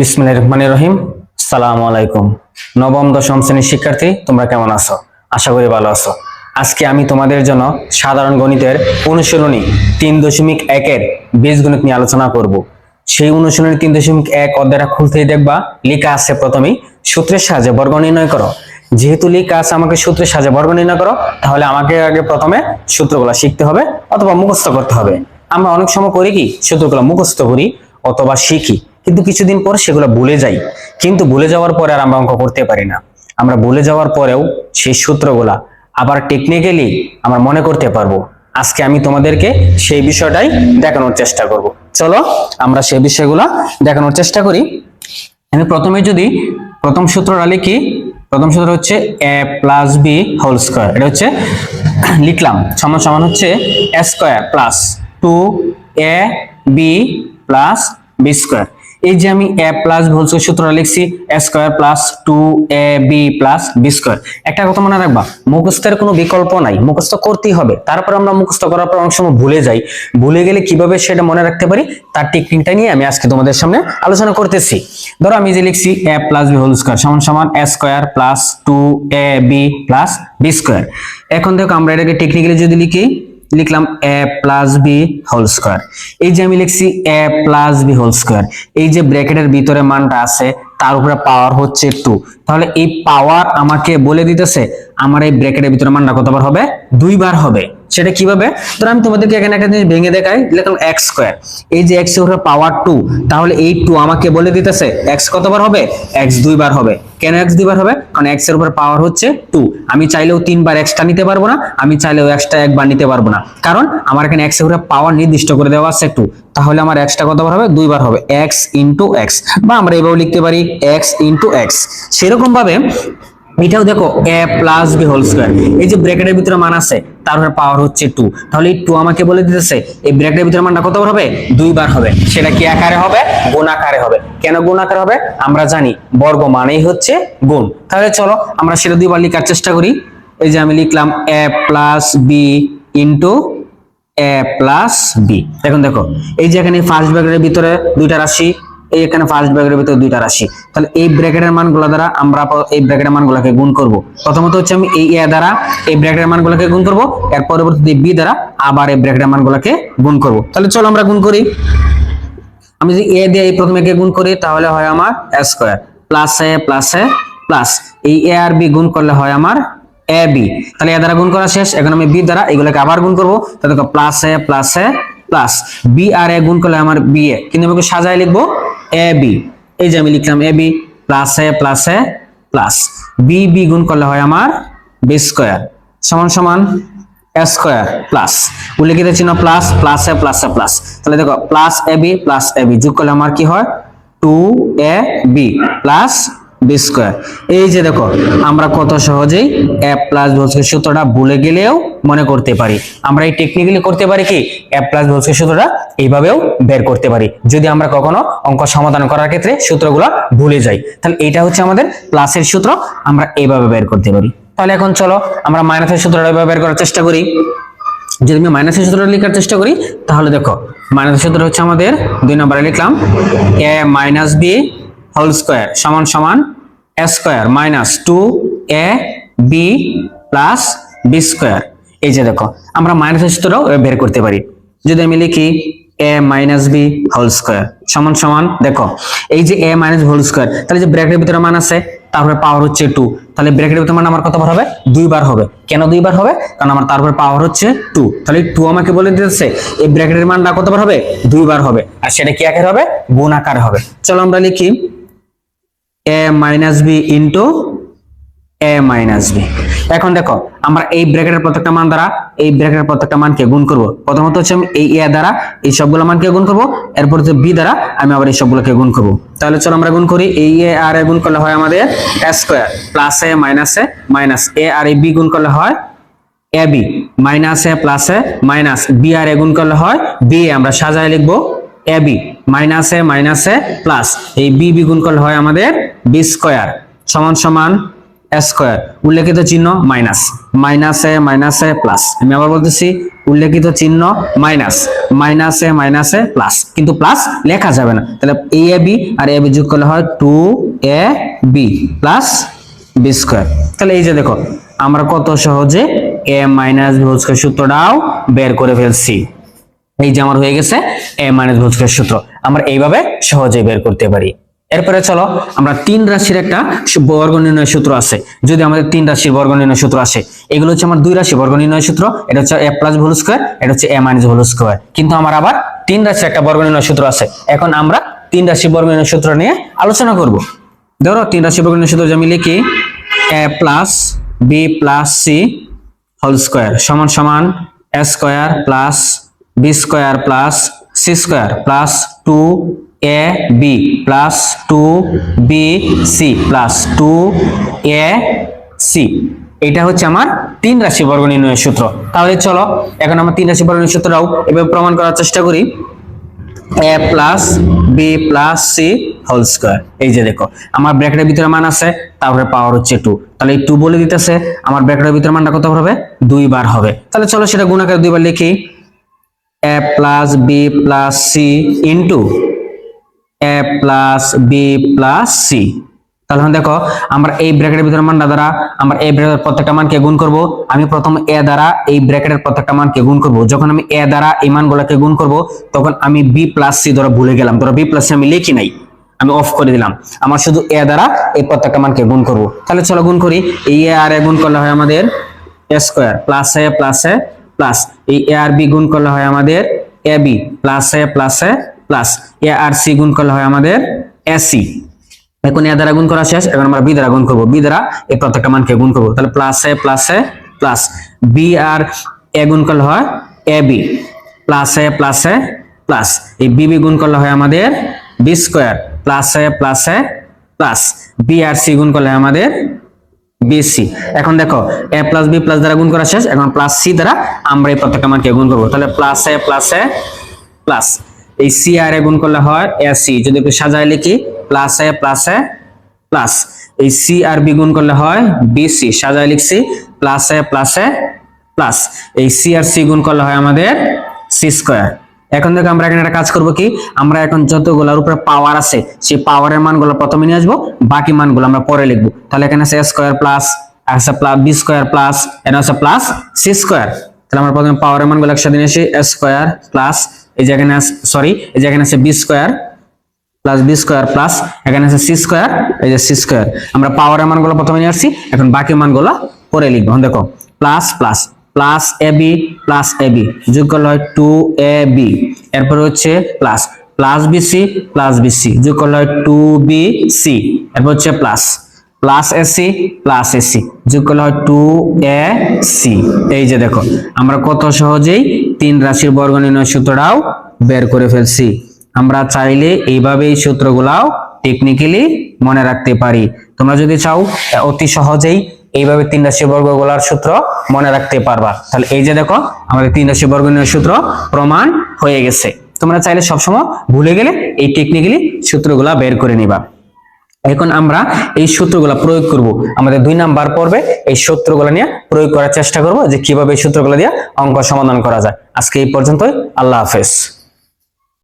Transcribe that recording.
বিসমিল্লাহির রহমানির রহিম। আসসালামু আলাইকুম। নবম দশম শ্রেণীর শিক্ষার্থী, তোমরা কেমন আছো? আশা করি ভালো আছো। আজকে আমি তোমাদের জন্য সাধারণ গণিতের অনুশীলনী 3.1 বীজগণিত নিয়ে আলোচনা করব। সেই অনুশীলনী 3.1 অধ্যায়টা খুলতেই দেখবা লেখা আছে প্রথমেই সূত্রের সাহায্যে বর্গ নির্ণয় করো। যেহেতু লেখা আছে আমাকে সূত্রের সাহায্যে বর্গ নির্ণয় করো, তাহলে আমাকে আগে প্রথমে সূত্রগুলো শিখতে হবে অথবা মুখস্থ করতে হবে। আমরা অনেক সময় করি কি, সূত্রগুলো মুখস্থ করি অথবা শিখি, কিন্তু কিছুদিন পর সেগুলো ভুলে যাই। কিন্তু ভুলে যাওয়ার পরে আর আমরা অঙ্ক করতে পারি না। আমরা ভুলে যাওয়ার পরেও সেই সূত্রগুলা আবার টেকনিক্যালি আমরা মনে করতে পারবো। আজকে আমি তোমাদেরকে সেই বিষয়টাই দেখানোর চেষ্টা করব। চলো আমরা সেই বিষয়গুলা দেখানোর চেষ্টা করি। আমি প্রথমে যদি প্রথম সূত্রটা লিখি, প্রথম সূত্র হচ্ছে a plus b whole square. এটা হচ্ছে লিখলাম সমান সমান হচ্ছে a square plus 2ab plus b square. এই যে আমি a plus b whole square সূত্রটা লিখছি, a square plus 2ab plus b square. একটা কথা মনে রাখবা, মুখস্থের কোনো বিকল্প নাই, মুখস্থ করতেই হবে। তারপর আমরা মুখস্থ করার পর অনেক সময় ভুলে যাই। ভুলে গেলে কিভাবে সেটা মনে রাখতে পারি তার টেকনিকটা নিয়ে আমি আজকে তোমাদের সামনে আলোচনা করতেছি। ধরো আমি যে লিখছি a plus b whole square সমান সমান a square plus 2ab plus b square. এখন দেখো আমরা এটাকে টেকনিক্যালি যদি লিখলাম a plus b whole square. এই যে আমি লিখছি a plus b whole square, এই যে ব্র্যাকেটের ভিতরে মানটা আছে তার উপরে পাওয়ার হচ্ছে 2, তাহলে এই পাওয়ার আমাকে বলে দিতেছে আমার এই ব্র্যাকেটের ভিতরে মানটা কতবার হবে, 2 বার হবে। সেটা কিভাবে, ধরো আমি তোমাদেরকে এখানে একটা জিনিস ভেঙে দেখাই, লিখলাম x স্কয়ার। এই যে x এর উপরে পাওয়ার 2, তাহলে এই 2 আমাকে বলে দিতেছে x কতবার হবে, x 2 বার হবে। কেন x 2 বার হবে, কারণ x এর উপরে পাওয়ার হচ্ছে 2। আমি চাইলেও 3 বার x টা নিতে পারবো না, আমি চাইলেও x টা একবার নিতে পারবো না, কারণ আমার এখানে x এর উপরে পাওয়ার নির্দিষ্ট করে দেওয়া আছে 2। তাহলে আমার x টা কতবার হবে, 2 বার হবে, x ইনটু x। বা আমরা এভাবে লিখতে পারি x ইনটু x। সেরকম ভাবে এটাও দেখো a plus b whole square, এই যে ব্র্যাকেটের ভিতরে মান আছে তার উপরে পাওয়ার হচ্ছে 2, তাহলে এই 2 আমাকে বলে দিতেছে এই ব্র্যাকেটের ভিতরে মানটা কতবার হবে, 2 বার হবে। সেটা কি আকারে হবে, গুণ আকারে হবে। কেন গুণ আকারে হবে, আমরা জানি বর্গ মানেই হচ্ছে গুণ। তাহলে চলো আমরা সেটা 2 বার লেখার চেষ্টা করি। এই যে আমি লিখলাম a plus b into a plus b. এখন দেখো এই যে এখানে ফার্স্ট ব্র্যাকেটের ভিতরে দুইটা রাশি, এই এখানে ফার্স্ট ব্র্যাকেটের ভিতরে দুইটা রাশি, তাহলে এই ব্র্যাকেটের মানগুলো দ্বারা আমরা এই ব্র্যাকেটের মানগুলোকে গুণ করব। প্রথমত হচ্ছে আমি এই a দ্বারা এই ব্র্যাকেটের মানগুলোকে গুণ করব, এর পরবর্তীতে b দ্বারা আবার এই ব্র্যাকেটের মানগুলোকে গুণ করব। তাহলে চলো আমরা গুণ করি। আমি যদি a দিয়ে এই প্রথমে কে গুণ করি তাহলে হয় আমার a square plus a plus এই a আর b গুণ করলে হয় আমার ab। তাহলে a দ্বারা গুণ করা শেষ, এখন আমি b দ্বারা এগুলোকে আবার গুণ করব। তাহলে দেখো প্লাস a প্লাস b আর a গুণ করলে আমার ba, কিন্তু আমি সাজায় লিখবো ab। এই যে আমি লিখলাম ab plus a plus b গুণ করলে হয় আমার b স্কয়ার সমান সমান a স্কয়ার প্লাস উল্লেখিত চিহ্ন প্লাস a প্লাস। তাহলে দেখো প্লাস ab যোগ করলে আমার কি হয়, 2ab প্লাস বি স্কয়ার। এই যে দেখো আমরা কত সহজেই a plus b whole square সূত্রটা ভুলে গেলেও মনে করতে পারি। আমরা এই টেকনিক্যালি করতে পারি কি, a plus b whole square সূত্রটা এইভাবেও বের করতে পারি যদি আমরা কখনো অঙ্ক সমাধান করার ক্ষেত্রে সূত্রগুলো ভুলে যাই। তাহলে এটা হচ্ছে আমাদের প্লাসের সূত্র, আমরা এইভাবে বের করতে পারি। তাহলে এখন চলো আমরা মাইনাসের সূত্রটা এইভাবে বের করার চেষ্টা করি। যদি আমি মাইনাসের সূত্রটা লেখার চেষ্টা করি তাহলে দেখো মাইনাসের সূত্র হচ্ছে আমাদের 2 নম্বরে লিখলাম a minus b whole square সমান সমান a square minus 2ab plus b square. এই যে দেখো আমরা মাইনাসের সূত্রটাও বের করতে পারি। যদি আমি লিখি a minus b whole square সমান সমান, দেখো এই যে a মাইনাস হোল স্কয়ার, তাহলে যে ব্র্যাকেটের ভিতরে মান আছে তারপরে পাওয়ার হচ্ছে 2, তাহলে ব্র্যাকেটের ভিতরে মান আমার কতবার হবে, 2 বার হবে। কেন 2 বার হবে, কারণ আমার তারপরে পাওয়ার হচ্ছে 2, তাহলে 2 আমাকে বলে দিতেছে এই ব্র্যাকেটের মানটা কতবার হবে, 2 বার হবে। আর সেটা কি আকারে হবে, গুণ আকারে হবে। চলো আমরা লিখি a minus b into a minus b. এখন দেখো আমরা এই ব্র্যাকেটের প্রত্যেকটা মান দ্বারা এই ব্র্যাকেটের প্রত্যেকটা মানকে গুণ করব। প্রথমত হচ্ছে আমি এই a দ্বারা এই সবগুলো মানকে গুণ করব, এরপর হচ্ছে b দ্বারা আমি আবার এই সবগুলোকে গুণ করব। তাহলে চলো আমরা গুণ করি। এই a আর a গুণ করলে হয় আমাদের a square plus a minus a আর a b গুণ করলে হয় ab minus a plus a minus b আর a গুণ করলে হয় b, আমরা সাজায় লিখব ab মাইনাস a প্লাস এই b গুণ করলে হয় আমাদের b স্কয়ার সমান সমান স্কয়ার, উল্লেখিত চিহ্ন মাইনাস, মাইনাসে প্লাস। আমি আবার বলতেছি, উল্লেখিত চিহ্ন মাইনাসে প্লাস, কিন্তু প্লাস লেখা যাবে না। তাহলে A B R A B যোগ করলে হয় 2ab প্লাস বি স্কয়ার। তাহলে এই যে দেখো আমরা কত সহজে a minus b whole square সূত্রটাও বের করে ফেলছি। এই যে আমার হয়ে গেছে a minus b whole square সূত্র, আমরা এইভাবে সহজেই বের করতে পারি। এরপরে চলো আমরা তিন রাশির একটা বর্গ নির্ণয় সূত্র আছে। যদি আমাদের তিন রাশির বর্গ নির্ণয় সূত্র আসে, এগুলো হচ্ছে আমার দুই রাশি বর্গ নির্ণয় সূত্র, এটা হচ্ছে a প্লাস হোল স্কয়ার, এটা হচ্ছে a মাইনাস হোল স্কয়ার। কিন্তু আমার আবার তিন রাশির একটা বর্গ নির্ণয় সূত্র আছে। এখন আমরা তিন রাশি বর্গ নির্ণয় সূত্র নিয়ে আলোচনা করব। ধরো তিন রাশি বর্গ নির্ণয় সূত্র আমি লিখি a plus b plus c whole square সমান সমান a square plus b square plus c square plus 2ab plus 2bc plus 2ac। এটা হচ্ছে আমার তিন রাশি বর্গ নির্ণয়ের সূত্র। তাহলে চলো এখন আমরা তিন রাশি বর্গ নির্ণয়ের সূত্রটাও এভাবে প্রমাণ করার চেষ্টা করি। a plus b plus c whole square, এই যে দেখো আমার ব্র্যাকেটের ভিতরে মান আছে, তারপরে পাওয়ার হচ্ছে 2, তাহলে এই 2 বলে দিতেছে আমার ব্র্যাকেটের ভিতরে মানটা কত হবে, 2 বার হবে। তাহলে চলো সেটা গুণ আকারে 2 বার লিখি, a plus b plus c into a plus b plus c. তাহলে দেখো আমরা এই ব্র্যাকেটের ভিতরে মানটা দ্বারা আমরা এই ব্র্যাকেটের প্রত্যেকটা মানকে গুণ করব। আমি প্রথম a দ্বারা এই ব্র্যাকেটের প্রত্যেকটা মানকে গুণ করব। যখন আমি a দ্বারা এই মানগুলোকে গুণ করব, তখন আমি b প্লাস সি ধরে ভুলে গেলাম, ধরো b প্লাস সি আমি লিখি নাই, আমি অফ করে দিলাম। আমার শুধু a দ্বারা এই প্রত্যেকটা মানকে গুণ করব। তাহলে চলো গুণ করি। এই a আর a গুণ করলে হয় আমাদের a square plus a plus এই a আর b গুণ করলে হয় আমাদের ab plus a plus a আর c গুণ করলে হয় আমাদের ac। এখন a দ্বারা গুণ করা শেষ, এখন আমরা b দ্বারা গুণ করব। b দ্বারা এই প্রত্যেকটা মানকে গুণ করব। তাহলে প্লাস a প্লাস b আর a গুণ করলে হয় ab প্লাস a প্লাস এই bb গুণ করলে হয় আমাদের b square plus a plus b আর c গুণ করলে হয় আমাদের bc। এখন দেখো a প্লাস b প্লাস দ্বারা গুণ করা শেষ, এখন প্লাস c দ্বারা আমরা এই প্রত্যেকটা মানকে গুণ করব। তাহলে প্লাস a প্লাস এই c আর a গুণ করলে হয় ac, যদি একটু সাজায় লিখি প্লাস a প্লাস এই c আর b গুণ করলে হয় bc, সাজায় লিখছি প্লাস a প্লাস এই c আর c গুণ করলে হয় আমাদের c স্কয়ার। এখন দেখো আমরা এখানে একটা কাজ করব কি, আমরা এখন যতগুলোর উপরে পাওয়ার আছে সেই পাওয়ারের মানগুলো প্রথমে নিয়ে আসবো, বাকি মানগুলো আমরা পরে লিখবো। তাহলে এখানে আছে a স্কয়ার প্লাস আছে প্লাস b স্কয়ার প্লাস এটা আছে প্লাস c স্কয়ার। তাহলে আমরা প্রথমে পাওয়ারের মানগুলো একসাথে নিয়ে আসি, a স্কয়ার প্লাস এই যে এখানে এই যে এখানে আছে b square plus b square plus এখানে আছে c স্কয়ার, এই যে c স্কয়ার। আমরা পাওয়ারের মানগুলো প্রথমে নিয়ে আসছি, এখন বাকি মানগুলো পরে লিখবো। দেখো প্লাস ab যোগ করলে হয় 2ab, এরপর হচ্ছে প্লাস bc যোগ করলে হয় 2bc, এরপর হচ্ছে প্লাস ac যোগ করলে হয় 2ac। এই যে দেখো আমরা কত সহজেই তিন রাশির বর্গ নির্ণয় সূত্রটাও বের করে ফেলছি। আমরা চাইলে এইভাবে এই সূত্রগুলাও টেকনিক্যালি মনে রাখতে পারি। তোমরা যদি চাও অতি সহজেই এইভাবে তিন রাশি বর্গগুলোর সূত্র মনে রাখতে পারবা। তাহলে এই যে দেখো আমাদের তিন রাশি বর্গ নির্ণয় সূত্র প্রমাণ হয়ে গেছে। তোমরা চাইলে সবসময় ভুলে গেলে এই টেকনিক্যালি সূত্রগুলা বের করে নিবা। এখন আমরা এই সূত্রগুলা প্রয়োগ করব। আমাদের 2 নাম্বার পর্বে এই সূত্রগুলা নিয়ে প্রয়োগ করার চেষ্টা করব যে কিভাবে এই সূত্রগুলা দিয়ে অঙ্ক সমাধান করা যায়। আজকে এই পর্যন্তই, আল্লাহ হাফেজ।